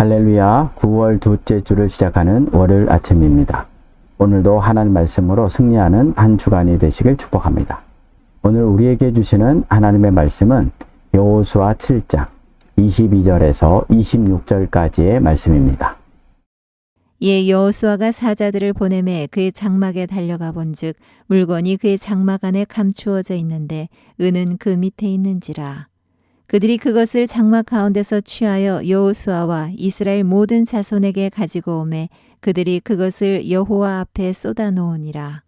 할렐루야, 9월 둘째 주를 시작하는 월요일 아침입니다. 오늘도 하나님 말씀으로 승리하는 한 주간이 되시길 축복합니다. 오늘 우리에게 주시는 하나님의 말씀은 여호수아 7장 22절에서 26절까지의 말씀입니다. 예, 여호수아가 사자들을 보내매 그의 장막에 달려가 본즉 물건이 그의 장막 안에 감추어져 있는데 은은 그 밑에 있는지라. 그들이 그것을 장막 가운데서 취하여 여호수아와 이스라엘 모든 자손에게 가지고 오매 그들이 그것을 여호와 앞에 쏟아 놓으니라.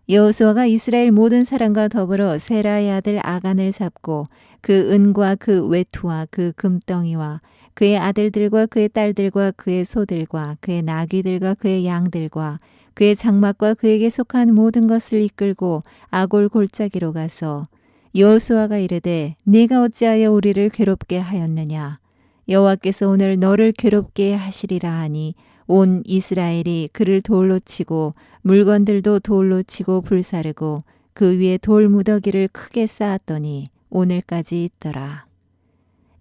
여호수아가 이스라엘 모든 사람과 더불어 세라의 아들 아간을 잡고 그 은과 그 외투와 그 금덩이와 그의 아들들과 그의 딸들과 그의 소들과 그의 나귀들과 그의 양들과 그의 장막과 그에게 속한 모든 것을 이끌고 아골 골짜기로 가서 여호수아가 이르되 네가 어찌하여 우리를 괴롭게 하였느냐. 여호와께서 오늘 너를 괴롭게 하시리라 하니 온 이스라엘이 그를 돌로 치고 물건들도 돌로 치고 불사르고 그 위에 돌 무더기를 크게 쌓았더니 오늘까지 있더라.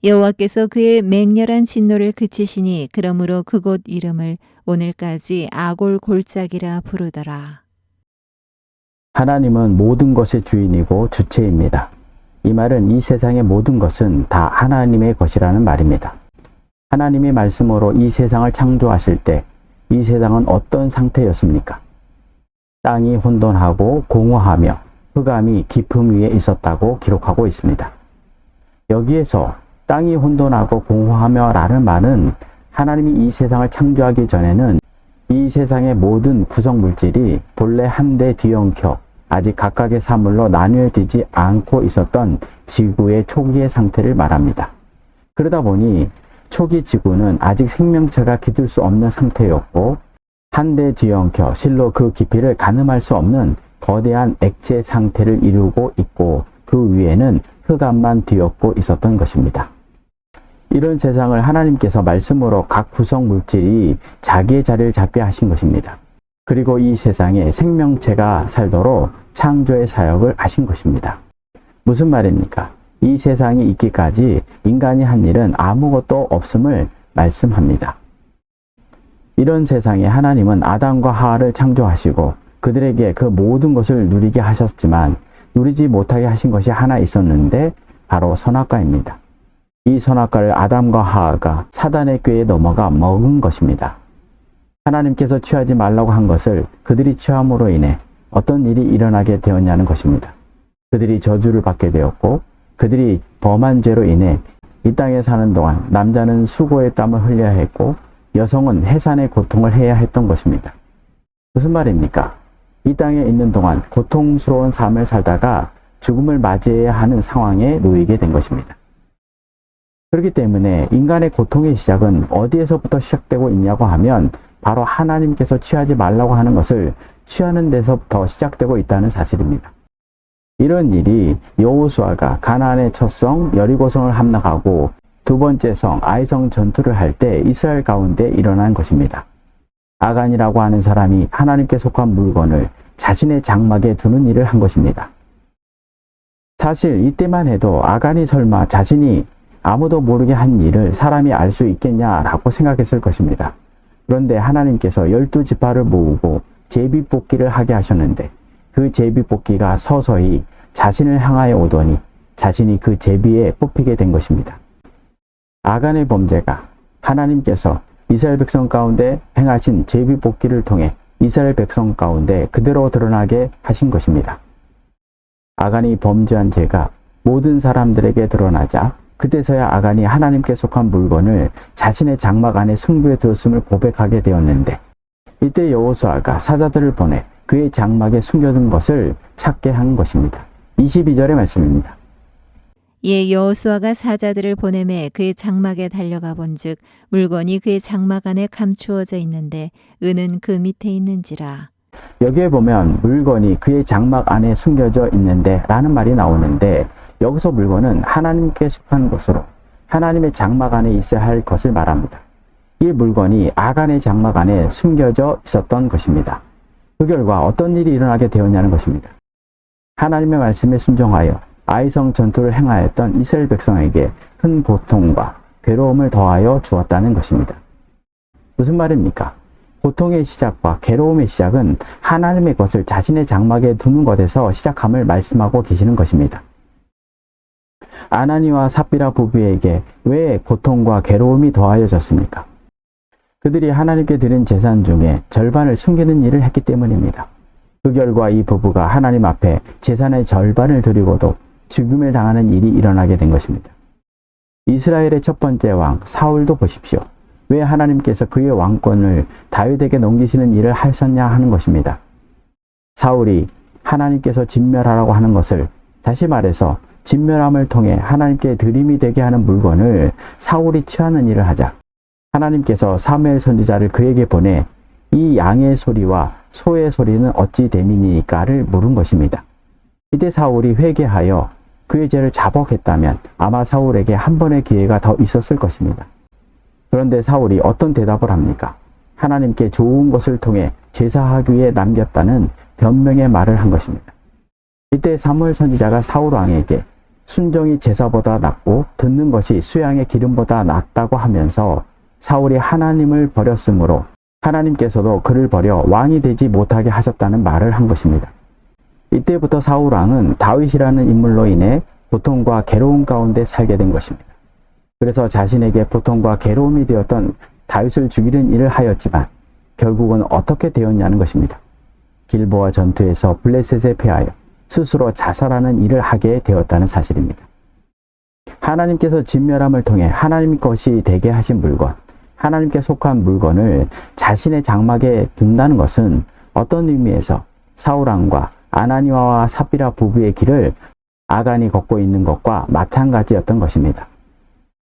여호와께서 그의 맹렬한 진노를 그치시니 그러므로 그곳 이름을 오늘까지 아골 골짜기라 부르더라. 하나님은 모든 것의 주인이고 주체입니다. 이 말은 이 세상의 모든 것은 다 하나님의 것이라는 말입니다. 하나님의 말씀으로 이 세상을 창조하실 때 이 세상은 어떤 상태였습니까? 땅이 혼돈하고 공허하며 흑암이 깊음 위에 있었다고 기록하고 있습니다. 여기에서 땅이 혼돈하고 공허하며 라는 말은 하나님이 이 세상을 창조하기 전에는 이 세상의 모든 구성 물질이 본래 한데 뒤엉켜 아직 각각의 사물로 나뉘어지지 않고 있었던 지구의 초기의 상태를 말합니다. 그러다 보니 초기 지구는 아직 생명체가 깃들 수 없는 상태였고 한데 뒤엉켜 실로 그 깊이를 가늠할 수 없는 거대한 액체 상태를 이루고 있고 그 위에는 흑암만 뒤엎고 있었던 것입니다. 이런 세상을 하나님께서 말씀으로 각 구성 물질이 자기의 자리를 잡게 하신 것입니다. 그리고 이 세상에 생명체가 살도록 창조의 사역을 하신 것입니다. 무슨 말입니까? 이 세상이 있기까지 인간이 한 일은 아무것도 없음을 말씀합니다. 이런 세상에 하나님은 아담과 하와를 창조하시고 그들에게 그 모든 것을 누리게 하셨지만 누리지 못하게 하신 것이 하나 있었는데 바로 선악과입니다. 이 선악과를 아담과 하와가 사단의 꾀에 넘어가 먹은 것입니다. 하나님께서 취하지 말라고 한 것을 그들이 취함으로 인해 어떤 일이 일어나게 되었냐는 것입니다. 그들이 저주를 받게 되었고 그들이 범한 죄로 인해 이 땅에 사는 동안 남자는 수고의 땀을 흘려야 했고 여성은 해산의 고통을 해야 했던 것입니다. 무슨 말입니까? 이 땅에 있는 동안 고통스러운 삶을 살다가 죽음을 맞이해야 하는 상황에 놓이게 된 것입니다. 그렇기 때문에 인간의 고통의 시작은 어디에서부터 시작되고 있냐고 하면 바로 하나님께서 취하지 말라고 하는 것을 취하는 데서부터 시작되고 있다는 사실입니다. 이런 일이 여호수아가 가나안의 첫 성 여리고성을 함락하고 두 번째 성 아이성 전투를 할 때 이스라엘 가운데 일어난 것입니다. 아간이라고 하는 사람이 하나님께 속한 물건을 자신의 장막에 두는 일을 한 것입니다. 사실 이때만 해도 아간이 설마 자신이 아무도 모르게 한 일을 사람이 알 수 있겠냐라고 생각했을 것입니다. 그런데 하나님께서 12지파를 모으고 제비뽑기를 하게 하셨는데 그 제비뽑기가 서서히 자신을 향하여 오더니 자신이 그 제비에 뽑히게 된 것입니다. 아간의 범죄가 하나님께서 이스라엘 백성 가운데 행하신 제비뽑기를 통해 이스라엘 백성 가운데 그대로 드러나게 하신 것입니다. 아간이 범죄한 죄가 모든 사람들에게 드러나자 그때서야 아간이 하나님께 속한 물건을 자신의 장막 안에 숨겨 두었음을 고백하게 되었는데 이때 여호수아가 사자들을 보내 그의 장막에 숨겨둔 것을 찾게 한 것입니다. 22절의 말씀입니다. 예, 여호수아가 사자들을 보내매 그의 장막에 달려가 본즉 물건이 그의 장막 안에 감추어져 있는데 은은 그 밑에 있는지라. 여기에 보면 물건이 그의 장막 안에 숨겨져 있는데 라는 말이 나오는데 여기서 물건은 하나님께 속한 것으로 하나님의 장막 안에 있어야 할 것을 말합니다. 이 물건이 아간의 장막 안에 숨겨져 있었던 것입니다. 그 결과 어떤 일이 일어나게 되었냐는 것입니다. 하나님의 말씀에 순종하여 아이성 전투를 행하였던 이스라엘 백성에게 큰 고통과 괴로움을 더하여 주었다는 것입니다. 무슨 말입니까? 고통의 시작과 괴로움의 시작은 하나님의 것을 자신의 장막에 두는 것에서 시작함을 말씀하고 계시는 것입니다. 아나니와 삽비라 부부에게 왜 고통과 괴로움이 더하여졌습니까? 그들이 하나님께 드린 재산 중에 절반을 숨기는 일을 했기 때문입니다. 그 결과 이 부부가 하나님 앞에 재산의 절반을 드리고도 죽임을 당하는 일이 일어나게 된 것입니다. 이스라엘의 첫 번째 왕 사울도 보십시오. 왜 하나님께서 그의 왕권을 다윗에게 넘기시는 일을 하셨냐 하는 것입니다. 사울이 하나님께서 진멸하라고 하는 것을, 다시 말해서 진멸함을 통해 하나님께 드림이 되게 하는 물건을 사울이 취하는 일을 하자 하나님께서 사무엘 선지자를 그에게 보내 이 양의 소리와 소의 소리는 어찌 됨이니까를 물은 것입니다. 이때 사울이 회개하여 그의 죄를 자복했다면 아마 사울에게 한 번의 기회가 더 있었을 것입니다. 그런데 사울이 어떤 대답을 합니까? 하나님께 좋은 것을 통해 제사하기 위해 남겼다는 변명의 말을 한 것입니다. 이때 사무엘 선지자가 사울 왕에게 순종이 제사보다 낫고 듣는 것이 수양의 기름보다 낫다고 하면서 사울이 하나님을 버렸으므로 하나님께서도 그를 버려 왕이 되지 못하게 하셨다는 말을 한 것입니다. 이때부터 사울 왕은 다윗이라는 인물로 인해 고통과 괴로움 가운데 살게 된 것입니다. 그래서 자신에게 고통과 괴로움이 되었던 다윗을 죽이는 일을 하였지만 결국은 어떻게 되었냐는 것입니다. 길보아 전투에서 블레셋에 패하여 스스로 자살하는 일을 하게 되었다는 사실입니다. 하나님께서 진멸함을 통해 하나님 것이 되게 하신 물건, 하나님께 속한 물건을 자신의 장막에 둔다는 것은 어떤 의미에서 사울왕과 아나니아와 삽비라 부부의 길을 아간이 걷고 있는 것과 마찬가지였던 것입니다.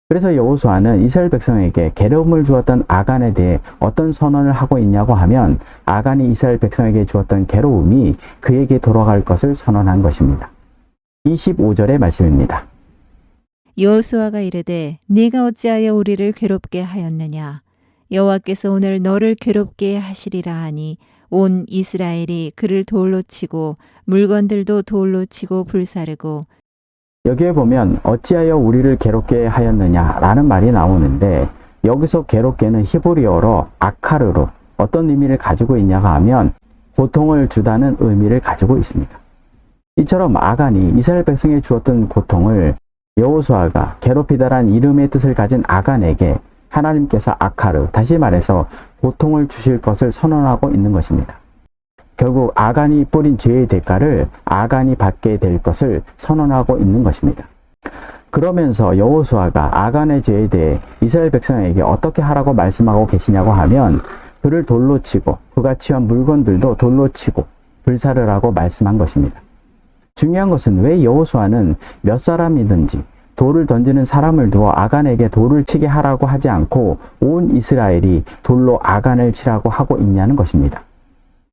그래서 여호수아는 이스라엘 백성에게 괴로움을 주었던 아간에 대해 어떤 선언을 하고 있냐고 하면 아간이 이스라엘 백성에게 주었던 괴로움이 그에게 돌아갈 것을 선언한 것입니다. 25절의 말씀입니다. 여호수아가 이르되 네가 어찌하여 우리를 괴롭게 하였느냐? 여호와께서 오늘 너를 괴롭게 하시리라 하니 온 이스라엘이 그를 돌로 치고 물건들도 돌로 치고 불사르고. 여기에 보면 어찌하여 우리를 괴롭게 하였느냐라는 말이 나오는데 여기서 괴롭게는 히브리어로 아카르로 어떤 의미를 가지고 있냐고 하면 고통을 주다는 의미를 가지고 있습니다. 이처럼 아간이 이스라엘 백성에 주었던 고통을 여호수아가 괴롭히다란 이름의 뜻을 가진 아간에게 하나님께서 아카르, 다시 말해서 고통을 주실 것을 선언하고 있는 것입니다. 결국 아간이 뿌린 죄의 대가를 아간이 받게 될 것을 선언하고 있는 것입니다. 그러면서 여호수아가 아간의 죄에 대해 이스라엘 백성에게 어떻게 하라고 말씀하고 계시냐고 하면 그를 돌로 치고 그가 취한 물건들도 돌로 치고 불사르라고 말씀한 것입니다. 중요한 것은 왜 여호수아는 몇 사람이든지 돌을 던지는 사람을 두어 아간에게 돌을 치게 하라고 하지 않고 온 이스라엘이 돌로 아간을 치라고 하고 있냐는 것입니다.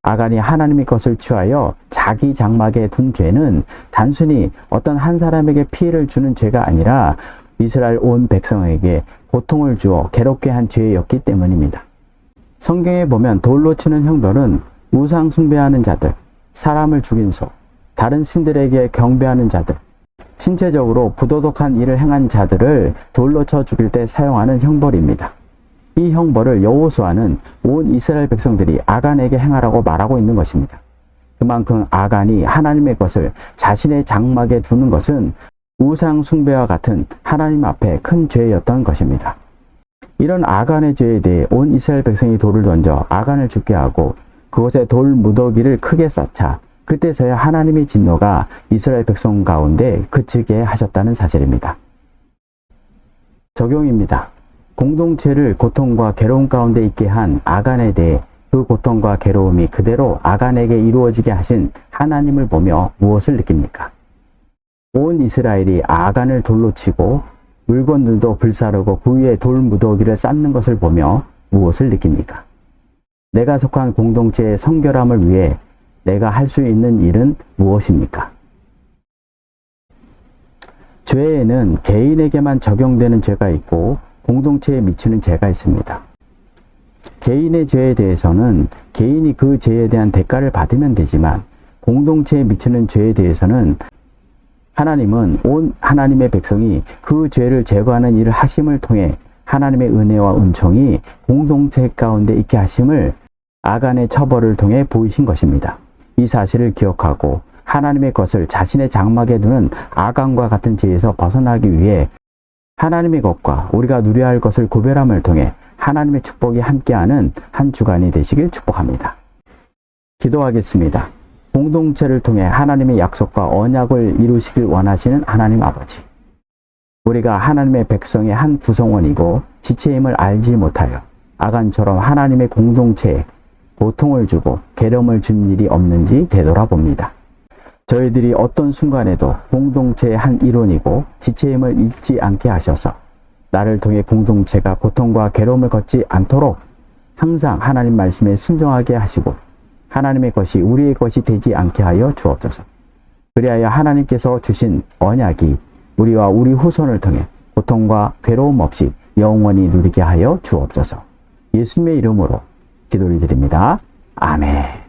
아간이 하나님의 것을 취하여 자기 장막에 둔 죄는 단순히 어떤 한 사람에게 피해를 주는 죄가 아니라 이스라엘 온 백성에게 고통을 주어 괴롭게 한 죄였기 때문입니다. 성경에 보면 돌로 치는 형벌은 우상 숭배하는 자들, 사람을 죽인 소, 다른 신들에게 경배하는 자들, 신체적으로 부도덕한 일을 행한 자들을 돌로 쳐 죽일 때 사용하는 형벌입니다. 이 형벌을 여호수아는 온 이스라엘 백성들이 아간에게 행하라고 말하고 있는 것입니다. 그만큼 아간이 하나님의 것을 자신의 장막에 두는 것은 우상 숭배와 같은 하나님 앞에 큰 죄였던 것입니다. 이런 아간의 죄에 대해 온 이스라엘 백성이 돌을 던져 아간을 죽게 하고 그곳에 돌 무더기를 크게 쌓자 그때서야 하나님의 진노가 이스라엘 백성 가운데 그치게 하셨다는 사실입니다. 적용입니다. 공동체를 고통과 괴로움 가운데 있게 한 아간에 대해 그 고통과 괴로움이 그대로 아간에게 이루어지게 하신 하나님을 보며 무엇을 느낍니까? 온 이스라엘이 아간을 돌로 치고 물건들도 불사르고 그 위에 돌 무더기를 쌓는 것을 보며 무엇을 느낍니까? 내가 속한 공동체의 성결함을 위해 내가 할 수 있는 일은 무엇입니까? 죄에는 개인에게만 적용되는 죄가 있고 공동체에 미치는 죄가 있습니다. 개인의 죄에 대해서는 개인이 그 죄에 대한 대가를 받으면 되지만 공동체에 미치는 죄에 대해서는 하나님은 온 하나님의 백성이 그 죄를 제거하는 일을 하심을 통해 하나님의 은혜와 은총이 공동체 가운데 있게 하심을 아간의 처벌을 통해 보이신 것입니다. 이 사실을 기억하고 하나님의 것을 자신의 장막에 두는 아간과 같은 죄에서 벗어나기 위해 하나님의 것과 우리가 누려야 할 것을 구별함을 통해 하나님의 축복이 함께하는 한 주간이 되시길 축복합니다. 기도하겠습니다. 공동체를 통해 하나님의 약속과 언약을 이루시길 원하시는 하나님 아버지. 우리가 하나님의 백성의 한 구성원이고 지체임을 알지 못하여 아간처럼 하나님의 공동체에 고통을 주고 괴로움을 준 일이 없는지 되돌아봅니다. 저희들이 어떤 순간에도 공동체의 한 일원이고 지체임을 잊지 않게 하셔서 나를 통해 공동체가 고통과 괴로움을 걷지 않도록 항상 하나님 말씀에 순종하게 하시고 하나님의 것이 우리의 것이 되지 않게 하여 주옵소서. 그리하여 하나님께서 주신 언약이 우리와 우리 후손을 통해 고통과 괴로움 없이 영원히 누리게 하여 주옵소서. 예수님의 이름으로 기도를 드립니다. 아멘.